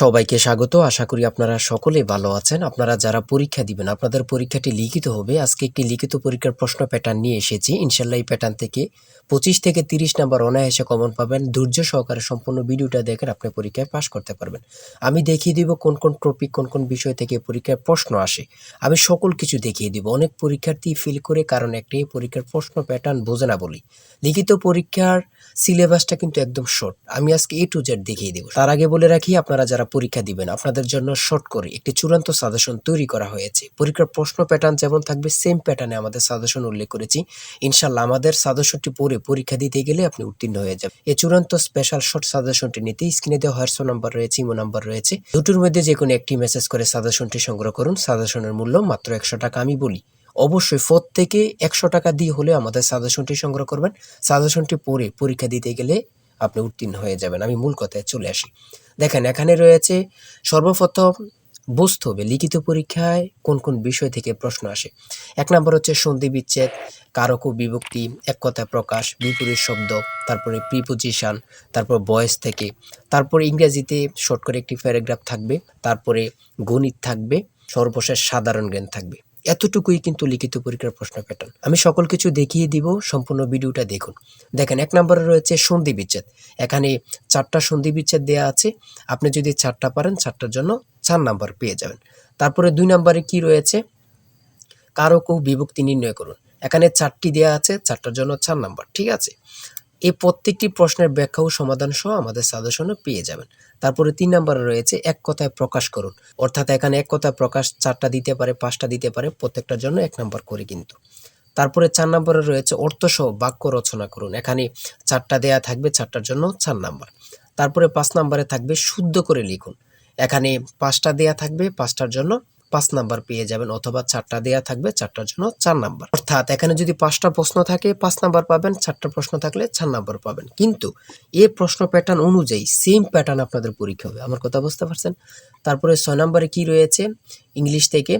সবাইকে স্বাগত। আশা করি আপনারা সকলে ভালো আছেন। আপনারা যারা পরীক্ষা দিবেন, আপনাদের পরীক্ষাটি লিখিত হবে। আজকে একটি লিখিত পরীক্ষার প্রশ্ন প্যাটার্ন নিয়ে এসেছি। ইনশাআল্লাহ এই প্যাটার্ন থেকে 25 থেকে 30 নাম্বার অনায়াসে কমন পাবেন। ধৈর্য সহকারে সম্পূর্ণ ভিডিওটা দেখেন, আপনি পরীক্ষায় পাস করতে পারবেন। আমি দেখিয়ে দিব কোন কোন টপিক, কোন কোন বিষয় থেকে পরীক্ষায় প্রশ্ন আসে। আমি সকল কিছু দেখিয়ে দিব। অনেক পরীক্ষার্থী ফেল করে কারণ একটাই, পরীক্ষার প্রশ্ন প্যাটার্ন বোঝে না বলি। লিখিত পরীক্ষার সিলেবাসটা কিন্তু একদম শর্ট। আমি আজকে A to Z দেখিয়ে দেব। তার আগে বলে রাখি, আপনারা যারা পরীক্ষা দিবেন, আপনাদের জন্য শর্ট করে একটি চূড়ান্ত সাজেশন তৈরি করা হয়েছে। পরীক্ষার প্রশ্ন প্যাটার্ন যেমন থাকবে সেম প্যাটার্নে আমাদের সাজেশন উল্লেখ করেছি। ইনশাআল্লাহ আমাদের সাজেশনটি পড়ে পরীক্ষা দিতে গেলে আপনি উত্তীর্ণ হয়ে যাবেন। এই চূড়ান্ত স্পেশাল শর্ট সাজেশনটি নিতে স্ক্রিনে দেওয়া হোয়াটসঅ্যাপ নাম্বার রয়েছে, ইমো নাম্বার রয়েছে। দুটোর মধ্যে যে কোনো একটি মেসেজ করে সাজেশনটি সংগ্রহ করুন। সাজেশনের মূল্য মাত্র 100 টাকা। আমি বলি অবশ্যই প্রত্যেকে 100 টাকা দিয়ে হলে আমাদের সাজেশনটি সংগ্রহ করবেন। সাজেশনটি পড়ে পরীক্ষা দিতে গেলে আপনি উত্তীর্ণ হয়ে যাবেন। আমি মূল কথায় চলে আসি। দেখেন, এখানে রয়েছে সর্বপ্রথম বুঝতে হবে লিখিত পরীক্ষায় কোন কোন বিষয় থেকে প্রশ্ন আসে। 1 নম্বর হচ্ছে সন্ধি বিচ্ছেদ, কারক ও বিভক্তি, এক কথায় প্রকাশ, বিপরীত শব্দ, তারপরে প্রিপোজিশন, তারপর ভয়েস থেকে, তারপরে ইংরেজিতে শর্ট করে একটি প্যারাগ্রাফ থাকবে, তারপরে গণিত থাকবে, সর্বশেষ সাধারণ জ্ঞান থাকবে। এতটুকুই কিন্তু লিখিত পরীক্ষার প্রশ্ন প্যাটার্ন। আমি সকল কিছু দেখিয়ে দিব, সম্পূর্ণ ভিডিওটা দেখুন। দেখেন, 1 নম্বরে রয়েছে সন্ধি বিচ্ছেদ। এখানে 4টা সন্ধি বিচ্ছেদ দেওয়া আছে। আপনি যদি 4টা পারেন, 4টার জন্য 4 নাম্বার পেয়ে যাবেন। তারপরে 2 নম্বরে কি রয়েছে, কারক ও বিভক্তি নির্ণয় করুন। এখানে 4টি দেওয়া আছে, 4টার জন্য 4 নাম্বার। ঠিক আছে, এই প্রত্যেকটি প্রশ্নের ব্যাখ্যা ও সমাধান সহ আমাদের সাজেশনে পেয়ে যাবেন। তারপরে 3 নম্বরে রয়েছে এক কথায় প্রকাশ করুন। অর্থাৎ এখানে এক কথায় প্রকাশ 4টা দিতে পারে, 5টা দিতে পারে, প্রত্যেকটার জন্য 1 নাম্বার করে কিন্তু। তারপরে 4 নম্বরে রয়েছে অর্থসহ বাক্য রচনা করুন। এখানে 4টা দেয়া থাকবে, 4টার জন্য 4 নাম্বার। তারপরে 5 নম্বরে থাকবে শুদ্ধ করে লিখুন। এখানে 5টা দেয়া থাকবে, 5টার জন্য 5 নাম্বার পেয়ে যাবেন, অথবা 4টা দেয়া থাকবে, 4টার জন্য 4 নাম্বার। অর্থাৎ এখানে যদি 5টা প্রশ্ন থাকে 5 নাম্বার পাবেন, 4টা প্রশ্ন থাকলে 4 নাম্বার পাবেন। কিন্তু এই প্রশ্ন প্যাটার্ন অনুযায়ী সেম প্যাটার্ন আপনাদের পরীক্ষা হবে। আমার কথা বুঝতে পারছেন? তারপরে 6 নম্বরে কি রয়েছে, ইংলিশ থেকে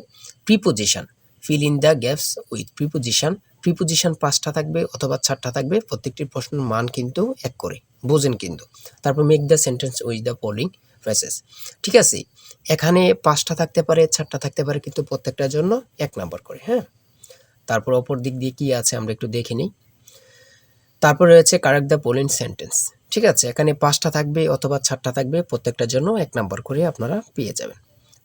preposition, fill in the gaps with preposition. Preposition 5টা থাকবে অথবা 4টা থাকবে, প্রত্যেকটি প্রশ্নের মান কিন্তু 1 করে, বোঝেন কিন্তু। তারপর make the sentence with the following phrases. ঠিক আছে, এখানে 5টা থাকতে পারে, 4টা থাকতে পারে, কিন্তু প্রত্যেকটার জন্য 1 নাম্বার করে। হ্যাঁ, তারপর অপর দিক দিয়ে কি আছে আমরা একটু দেখে নিই। তারপর রয়েছে কারেক্ট দ্য ফলোইং সেন্টেন্স। ঠিক আছে, এখানে 5টা থাকবে অথবা 4টা থাকবে, প্রত্যেকটার জন্য 1 নাম্বার করে আপনারা পেয়ে যাবেন।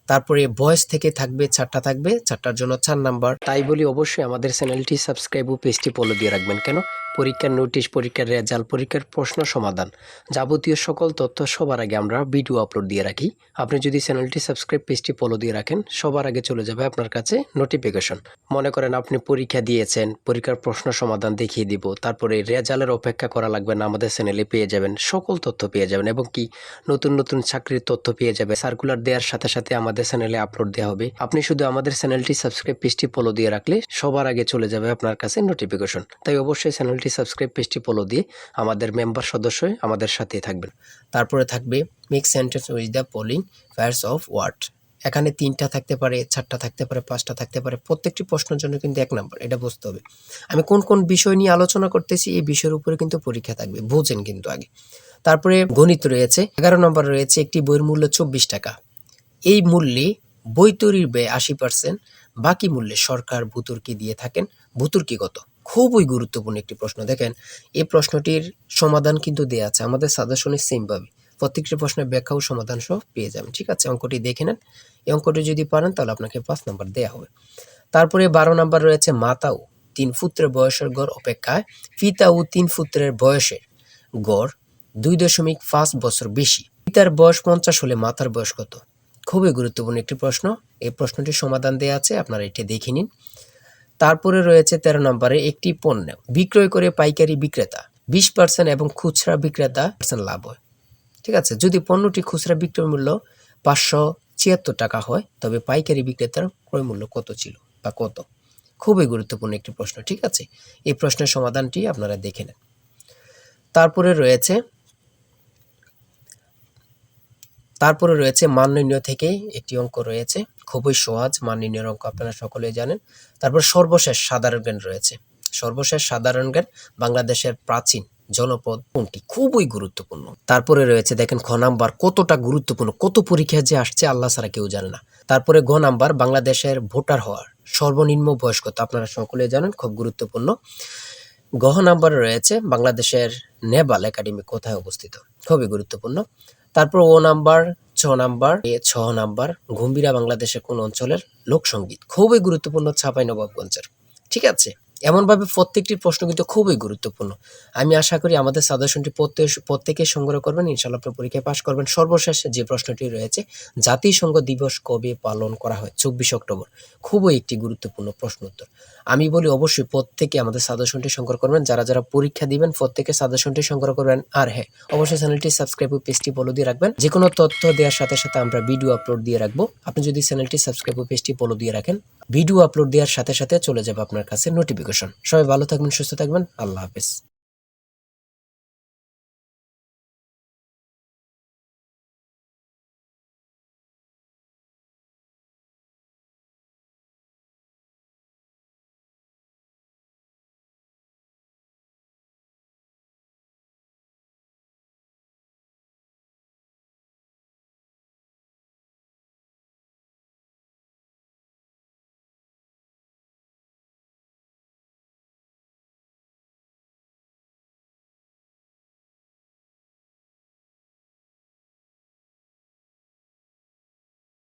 তারপরে ভয়েস থেকে থাকবে 4টা থাকবে, 4টার জন্য 4 নাম্বার। তাই বলি অবশ্যই আমাদের চ্যানেলটি সাবস্ক্রাইব ও পেজটি ফলো দিয়ে রাখবেন। কেন? পরীক্ষার নোটিশ, পরীক্ষার রেজাল্ট, পরীক্ষার প্রশ্ন সমাধান, যাবতীয় সকল তথ্য সবার আগে আমরা ভিডিও আপলোড দিয়ে রাখি। আপনি যদি চ্যানেলটি সাবস্ক্রাইব, পেজটি ফলো দিয়ে রাখেন, সবার আগে চলে যাবে আপনার কাছে নোটিফিকেশন। মনে করেন আপনি পরীক্ষা দিয়েছেন, পরীক্ষার প্রশ্ন সমাধান দেখিয়ে দিব, তারপরে রেজাল্টের অপেক্ষা করা লাগবে না, আমাদের চ্যানেলে পেয়ে যাবেন, সকল তথ্য পেয়ে যাবেন, এবং কি নতুন নতুন চাকরির তথ্য পেয়ে যাবে। সার্কুলার দেওয়ার সাথে সাথে আমাদের চ্যানেলে আপলোড দেওয়া হবে। আপনি শুধু আমাদের চ্যানেলটি সাবস্ক্রাইব, পেজটি ফলো দিয়ে রাখলে সবার আগে চলে যাবে আপনার কাছে নোটিফিকেশন। তাই অবশ্যই চ্যানেলটি সাবস্ক্রাইব, পেজটি ফলো দিয়ে আমাদের মেম্বার সদস্য হয়ে আমাদের সাথেই থাকবেন। তারপরে থাকবে make sentence with the following pairs of word. এখানে 3টা থাকতে পারে, 4টা থাকতে পারে, 5টা থাকতে পারে, প্রত্যেকটি প্রশ্নের জন্য কিন্তু 1 নাম্বার। এটা বুঝতে হবে। আমি কোন কোন বিষয় নিয়ে আলোচনা করতেছি, এই বিষয়ের উপরে কিন্তু পরীক্ষা থাকবে, বোঝেন কিন্তু আগে। তারপরে গণিত রয়েছে, 11 নম্বর রয়েছে একটি বইয়ের মূল্য 24 টাকা। এই মূল্যে বই তৈরির ব্যয় 80%, বাকি মূল্যে সরকার ভূতুর্কি দিয়ে থাকেন। ভূতুর্কি কত? খুবই গুরুত্বপূর্ণ একটি প্রশ্ন। দেখেন, এই প্রশ্নটির সমাধান কিন্তু দেওয়া আছে আমাদের সাজেশনে সেম ভাবে। প্রত্যেকটি প্রশ্নের ব্যাখ্যা ও সমাধান সহ পেয়ে যাবেন। ঠিক আছে, অঙ্কটি দেখে নেন। এই অঙ্কটি যদি পারেন তাহলে আপনাকে 5 নাম্বার দেওয়া হবে। তারপরে 12 নাম্বার রয়েছে মাতাও 3 পুত্রের বয়সের গড় অপেক্ষায় পিতা ও 3 পুত্রের বয়সের গড় 2.5 বছর বেশি। পিতার বয়স 50 হলে মাতার বয়স কত? খুবই গুরুত্বপূর্ণ একটি প্রশ্ন। এই প্রশ্নটির সমাধান দেওয়া আছে, আপনারা এটি দেখে নিন। তারপরে রয়েছে 13 নম্বরে একটি পণ্য বিক্রয় করে পাইকারি বিক্রেতা 20% এবং খুচরা বিক্রেতা লাভ হয়। ঠিক আছে, যদি পণ্যটি খুচরা বিক্রয় মূল্য 576 টাকা হয়, তবে পাইকারি বিক্রেতার ক্রয় মূল্য কত ছিল বা কত? খুবই গুরুত্বপূর্ণ একটি প্রশ্ন। ঠিক আছে, এই প্রশ্নের সমাধানটি আপনারা দেখে নেন। তারপরে রয়েছে মান নির্ণয় থেকে একটি অঙ্ক রয়েছে, খুবই সহজ মান নির্ণয়ের অঙ্ক, আপনারা সকলেই জানেন। তারপর সর্বশেষ সাধারণ জ্ঞান রয়েছে। সর্বশেষ সাধারণ জ্ঞান বাংলাদেশের প্রাচীন জনপদ কোনটি? খুবই গুরুত্বপূর্ণ। তারপরে রয়েছে দেখেন খ নাম্বার, কতটা গুরুত্বপূর্ণ, কত পরীক্ষা যে আসছে আল্লাহ ছাড়া কেউ জানে না। তারপরে গ নাম্বার, বাংলাদেশের ভোটার হওয়ার সর্বনিম্ন বয়স কত? আপনারা সকলে জানেন, খুব গুরুত্বপূর্ণ। গ নাম্বারে রয়েছে বাংলাদেশের নেভাল একাডেমি কোথায় অবস্থিত? খুবই গুরুত্বপূর্ণ। তারপর ও নাম্বার, ছ নাম্বার, গম্ভীরা বাংলাদেশের কোন অঞ্চলের লোকসঙ্গীত? খুবই গুরুত্বপূর্ণ, চাঁপাইনবাবগঞ্জের। ঠিক আছে, এমনভাবে প্রত্যেকটি প্রশ্ন কিন্তু খুবই গুরুত্বপূর্ণ। আমি আশা করি আমাদের সাজেশনটি প্রত্যেকে সংগ্রহ করবেন, ইনশাআল্লাহ আপনার পরীক্ষায় পাশ করবেন। সর্বশেষ যে প্রশ্নটি রয়েছে, জাতিসংঘ দিবস কবে পালন করা হয়? 24 অক্টোবর। খুবই একটি গুরুত্বপূর্ণ প্রশ্ন উত্তর। আমি বলি অবশ্যই প্রত্যেকে আমাদের সাজেশনটি সংগ্রহ করবেন। যারা যারা পরীক্ষা দিবেন প্রত্যেকে সাজেশনটি সংগ্রহ করবেন। আর হ্যাঁ, অবশ্যই চ্যানেলটি সাবস্ক্রাইব ও পেজটি ফলো দিয়ে রাখবেন। যে কোনো তথ্য দেওয়ার সাথে সাথে আমরা ভিডিও আপলোড দিয়ে রাখবো। আপনি যদি চ্যানেলটি সাবস্ক্রাইব ও পেজটি ফলো দিয়ে রাখেন, ভিডিও আপলোড দেওয়ার সাথে সাথে চলে যাবে আপনার কাছে নোটিফিকেশন। সবাই ভালো থাকবেন, সুস্থ থাকবেন। আল্লাহ হাফেজ।